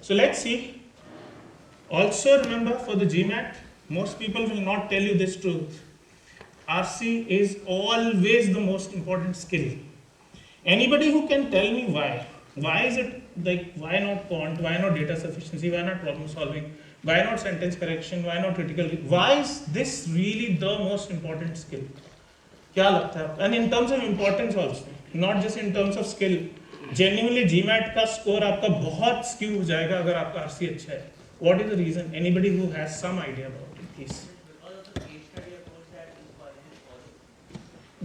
So let's see. Also remember, for the GMAT, most people will not tell you this truth. RC is always the most important skill. Anybody who can tell me why is it like, why not quant, why not data sufficiency, why not problem solving, why not sentence correction, why not critical, why is this really the most important skill? क्या लगता है? And in terms of importance also, not just in terms of skill, genuinely GMAT का score आपका बहुत skew हो जाएगा अगर आपका RC अच्छा है. What is the reason? Anybody who has some idea about it, please.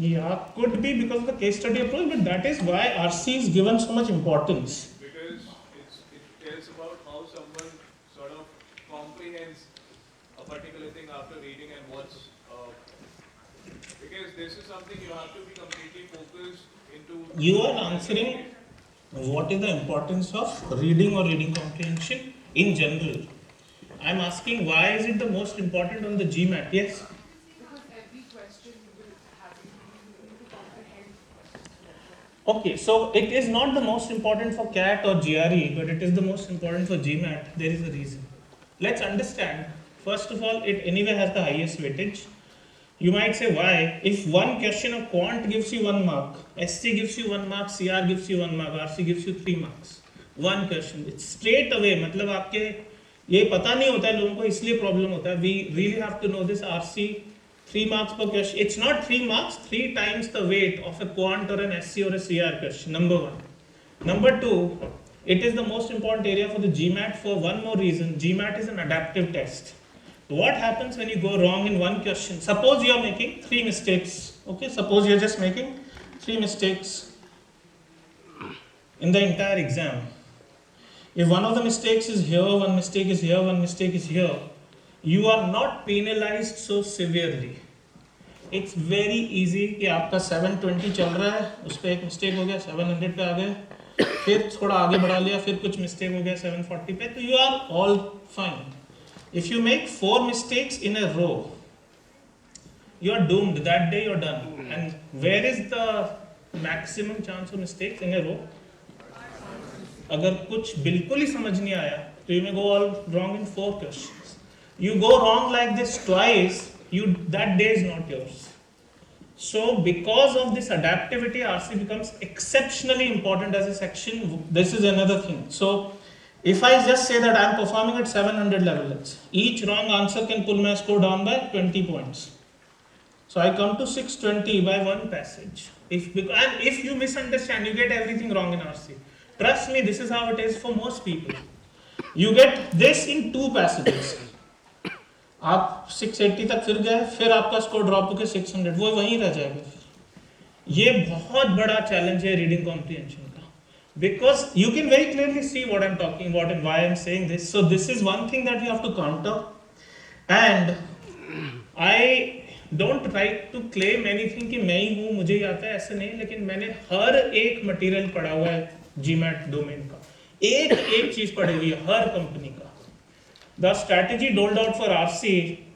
Yeah, could be because of the case study approach, but that is why RC is given so much importance. Because it tells about how someone sort of comprehends a particular thing after reading and what's. Because this is something you have to be completely focused into. You are answering what is the importance of reading or reading comprehension in general. I am asking why is it the most important on the GMAT? Yes? Okay, so it is not the most important for CAT or GRE, but it is the most important for GMAT. There is a reason. Let's understand. First of all, it anyway has the highest weightage. You might say why? If one question of quant gives you 1 mark, SC gives you 1 mark, CR gives you 1 mark, RC gives you 3 marks. One question. It's straight away. मतलब आपके ये पता नहीं होता है लोगों को इसलिए problem होता है. We really have to know this. RC 3 marks per question. It's not 3 marks, 3 times the weight of a quant or an SC or a CR question. Number one. Number two, it is the most important area for the GMAT for one more reason. GMAT is an adaptive test. What happens when you go wrong in one question? Suppose you are making 3 mistakes. Okay, suppose you are just making 3 mistakes in the entire exam. If one of the mistakes is here, one mistake is here, one mistake is here, you are not penalized so severely. It's very easy कि आपका 720 चल रहा है, उस पर एक mistake हो गया, 700 पे आ गए, फिर थोड़ा आगे बढ़ा लिया, फिर कुछ मिस्टेक हो गया 740 पे, तो you are all fine. If you make 4 mistakes in a row, you are doomed. That day you are done. And where is the maximum chance of mistakes in a row? अगर कुछ बिल्कुल ही समझ नहीं आया, तो you may go all wrong in 4 questions. You go wrong like this twice, that day is not yours. So because of this adaptivity, RC becomes exceptionally important as a section. This is another thing. So if I just say that I am performing at 700 level, each wrong answer can pull my score down by 20 points. So I come to 620 by one passage. And if you misunderstand, you get everything wrong in RC. Trust me, this is how it is for most people. You get this in 2 passages. आप 680 तक फिर गए, फिर आपका score drop होकर 600, वो वहीं रह जाएगा. ये बहुत बड़ा चैलेंज है रीडिंग कॉम्प्रिहेंशन का, because you can very clearly see what I'm talking about and why I'm saying this. So this is one thing that we have to counter, and I don't try to claim anything कि मैं ही हूँ, मुझे ही आता है, ऐसे नहीं. लेकिन मैंने हर एक मटेरियल पढ़ा हुआ है GMAT डोमेन का, एक चीज पढ़ी हुई है हर कंपनी का. The strategy doled out for RC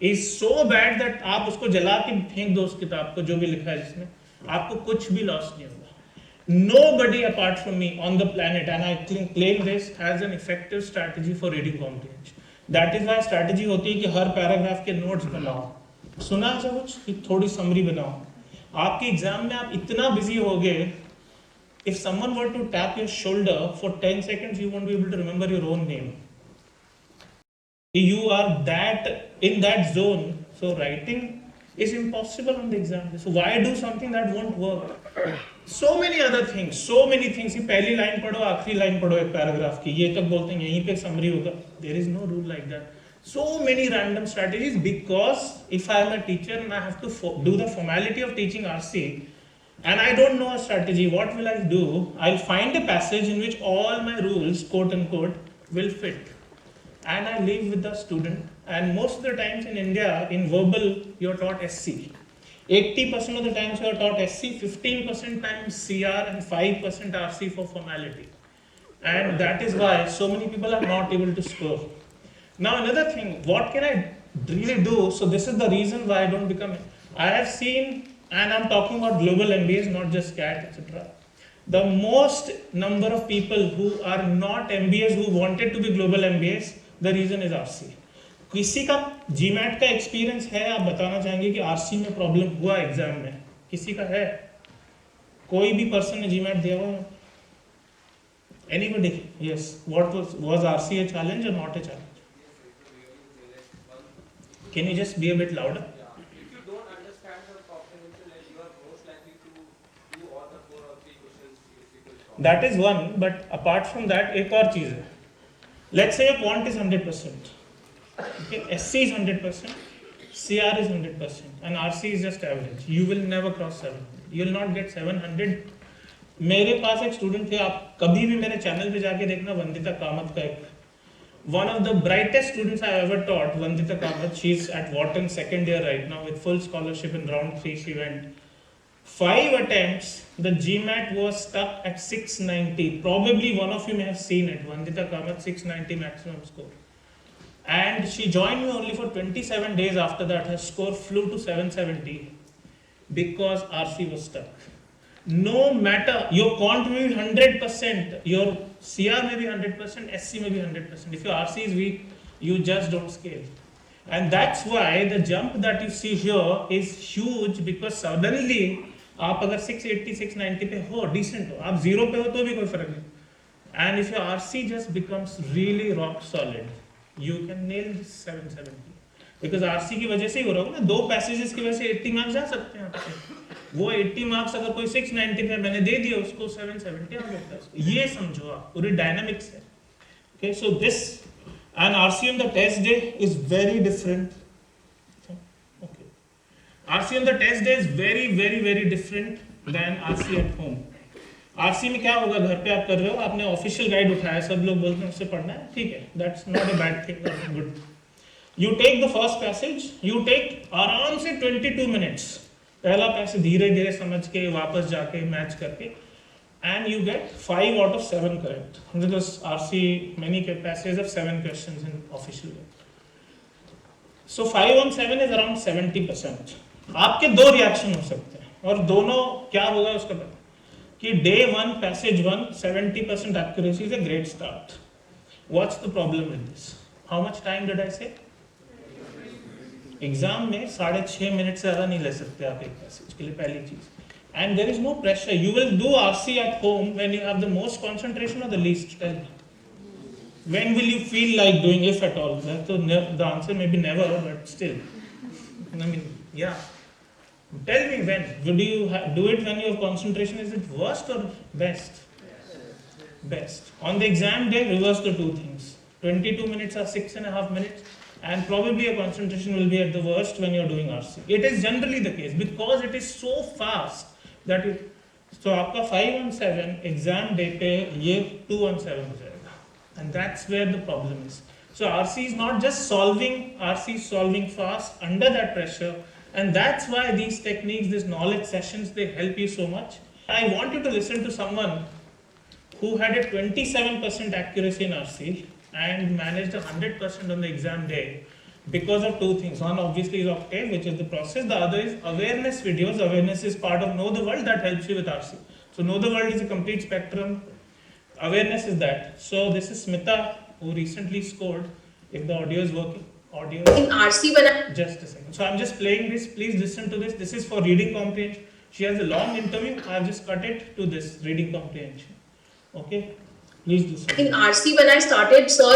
is so bad that आप उसको जला के फेंक दो उस किताब को, जो भी लिखा है जिसमें, आपको कुछ भी लॉस नहीं होगा. Nobody apart from me on the planet, and I claim this, has an effective strategy for reading comprehension. That is why strategy होती है कि हर पैराग्राफ के नोट्स बनाओ, सुना है कुछ, थोड़ी समरी बनाओ. आपके एग्जाम में आप इतना बिजी हो गए, if someone were to tap your shoulder for 10 seconds, you won't be able to remember your own name. You are in that zone, so writing is impossible on the exam. So why do something that won't work? So many other things, so many things. ये पहली line पढ़ो, आखिरी line पढ़ो एक paragraph की, ये तक बोलते हैं यहीं पे समरी होगा. There is no rule like that. So many random strategies, because if I am a teacher and I have to do the formality of teaching RC, and I don't know a strategy, what will I do? I'll find a passage in which all my rules, quote unquote, will fit. And I live with the student, and most of the times in India, in verbal, you're taught SC. 80% of the times you are taught SC, 15% times CR, and 5% RC for formality. And that is why so many people are not able to score. Now another thing, what can I really do? So this is the reason why I don't become, I have seen, and I'm talking about global MBAs, not just CAT, etc. The most number of people who are not MBAs who wanted to be global MBAs, the reason is RC. किसी का GMAT का experience है, आप बताना चाहेंगे कि RC में problem हुआ एग्जाम में? किसी का है? कोई भी पर्सन ने GMAT दिया हुआ? Anybody? Yes. What was RC a challenge or not a challenge? Can you just be a bit louder? If you don't understand the comprehension, you are most likely to do all the 4 or 3 questions difficult. That is one, but apart from that, एक और चीज है. Let's say your quant is 100%, okay, SC is 100%, CR is 100%, and RC is just average. You will never cross 700. You will not get 700. मेरे पास एक student थे, आप कभी भी मेरे चैनल पे जाके देखना, वंदिता कामत का एक, one of the brightest students I ever taught, Vandita Kamath. She's at Wharton second year right now with full scholarship. In round 3 she went 5 attempts. The GMAT was stuck at 690. Probably one of you may have seen it. Vandita Kamath, 690 maximum score. And she joined me only for 27 days. After that her score flew to 770 because RC was stuck. No matter, your quant may be 100%, your CR may be 100%, SC may be 100%. If your RC is weak, you just don't scale. And that's why the jump that you see here is huge, because suddenly आप अगर 680, 690 पे हो, decent हो, आप 0 पे हो तो भी कोई फर्क नहीं. And if your RC just becomes really rock solid, you can nail this 770. Because RC की वजह से ही हो रहा होगा ना, 2 passages की वजह से 80 मार्क्स जा सकते हैं आपके. वो 80 मार्क्स अगर कोई 690 पे मैंने दे दिया, उसको 770 आ गया. ये समझो आप, पूरी डायनामिक्स है. Okay, so this and RC on the test day is very different. Okay, RC on the test day is very very very different than RC at home. RC में क्या होगा, घर पे आप कर रहे हो, आपने ऑफिशियल गाइड उठाया, सब लोग बोलते हैं उससे पढ़ना है, ठीक है, that's not a bad thing, that's good. You take the first passage, you take आराम से 22 minutes. पहला पैसे धीरे धीरे समझ के वापस जाके मैच करके, and you get 5 out of 7 correct. Because RC many passages have 7 questions in official way. So 5 on 7 is around 70%. आपके 2 रिएक्शन हो सकते हैं, और दोनों क्या होगा उसका पता कि day 1 passage 1 70% accuracy is a great start. What's the problem with this? How much time did I say? Exam में 6.5 मिनट से ज़्यादा नहीं ले सकते आप एक पैसेज के लिए, पहली चीज. And there is no pressure. You will do RC at home when you have the most concentration और the least. Tell me when will you feel like doing, if at all. तो the answer may be never, but still I mean ya, tell me when would you do it, when your concentration is it worst और best? Best. On the exam day, reverse the 2 things. 22 minutes or 6.5 minutes, and probably your concentration will be at the worst when you're doing RC. It is generally the case because it is so fast that you. So आपका 5 on 7 exam day पे ये 2 on 7 हो जाएगा, and that's where the problem is. So RC is not just solving, RC is solving fast under that pressure, and that's why these techniques, these knowledge sessions, they help you so much. I want you to listen to someone who had a 27% accuracy in RC and managed 100% on the exam day because of 2 things. One obviously is Octave, which is the process. The other is awareness videos. Awareness is part of Know the World that helps you with RC. So Know the World is a complete spectrum. Awareness is that. So this is Smita, who recently scored. If the audio is working. Audio. In RC when Just a second. So I'm just playing this. Please listen to this. This is for reading comprehension. She has a long interview. I've just cut it to this reading comprehension. Okay, please do so. in RC when I started, sir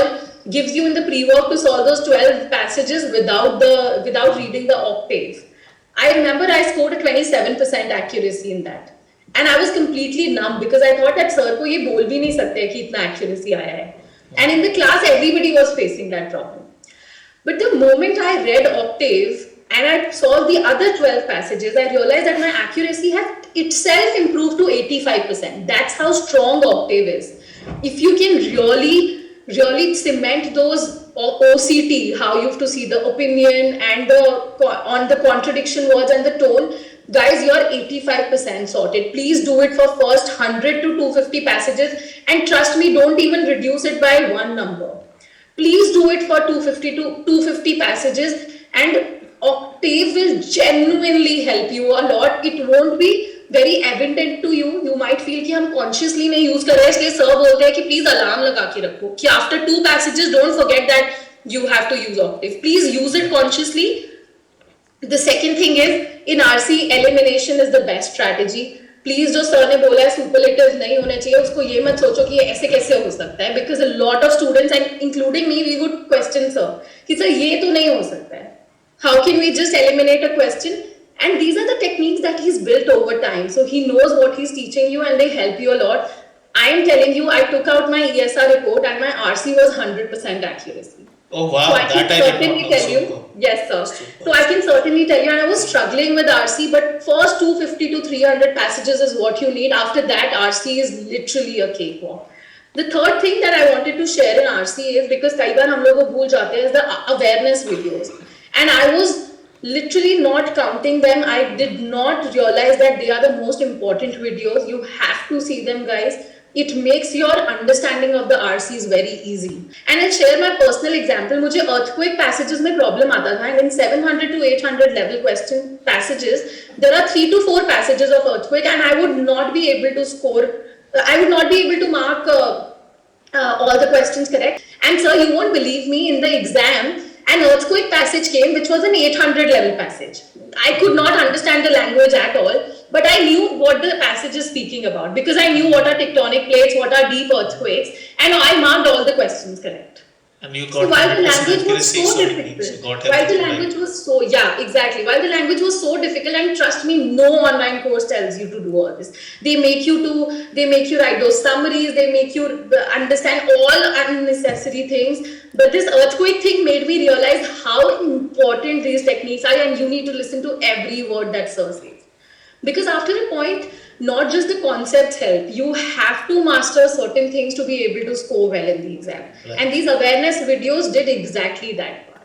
gives you in the pre-work to solve those 12 passages without reading the octave. I remember I scored a 27% accuracy in that, and I was completely numb because I thought that sir को ये बोल भी नहीं सकते कि इतना accuracy आया है. And in the class everybody was facing that problem. But the moment I read octave and I solved the other 12 passages, I realized that my accuracy has itself improved to 85%. That's how strong octave is. If you can really cement those OCT, how you have to see the opinion and on the contradiction words and the tone, guys, you're 85% sorted. Please do it for first 100 to 250 passages, and trust me, don't even reduce it by 1 number. Please do it for 250 to 250 passages, and octave will genuinely help you a lot. It won't be very evident to you, you might feel कि हम consciously नहीं use कर रहे हैं, इसलिए sir बोलते हैं कि please alarm लगा के रखो कि after 2 passages don't forget that you have to use octave. Please use it consciously. The second thing is in RC elimination is the best strategy. Please जो सर ने बोला है सुपरलेटिव नहीं होने चाहिए, उसको ये मत सोचो कि ये ऐसे कैसे हो सकता है, because a lot of students and including me we would question sir कि सर ये तो नहीं हो सकता है, how can we just eliminate a question, and these are the techniques that he's built over time, so he knows what he's teaching you and they help you a lot. I am telling you, I took out my ESR report and my RC was 100% accuracy. Oh wow, So I can that I did not certainly know. tell you, yes sir. So I can certainly tell you, and I was struggling with RC, but first 250 to 300 passages is what you need. After that, RC is literally a cakewalk. The third thing that I wanted to share in RC is because कई बार हम लोग को भूल जाते हैं is the awareness videos, and I was literally not counting them. I did not realize that they are the most important videos. You have to see them, guys. It makes your understanding of the RCs very easy. And I'll share my personal example. मुझे earthquake passages में problem आता था, and in 700 to 800 level question passages, there are 3 to 4 passages of earthquake, and I would not be able to score. I would not be able to mark all the questions correct. And sir, you won't believe me, in the exam, an earthquake passage came, which was an 800 level passage. I could not understand the language at all, but I knew what the passage is speaking about because I knew what are tectonic plates, what are deep earthquakes, and I marked all the questions correct. And you So got while the 100% language was accuracy, so so it means you difficult, got while the everything language right. was so, yeah, exactly. While the language was so difficult, and trust me, no online course tells you to do all this. They make you write those summaries, they make you understand all unnecessary things. But this earthquake thing made me realize how important these techniques are, and you need to listen to every word that sir says. Because after a point, not just the concepts help, you have to master certain things to be able to score well in the exam. Right. And these awareness videos did exactly that.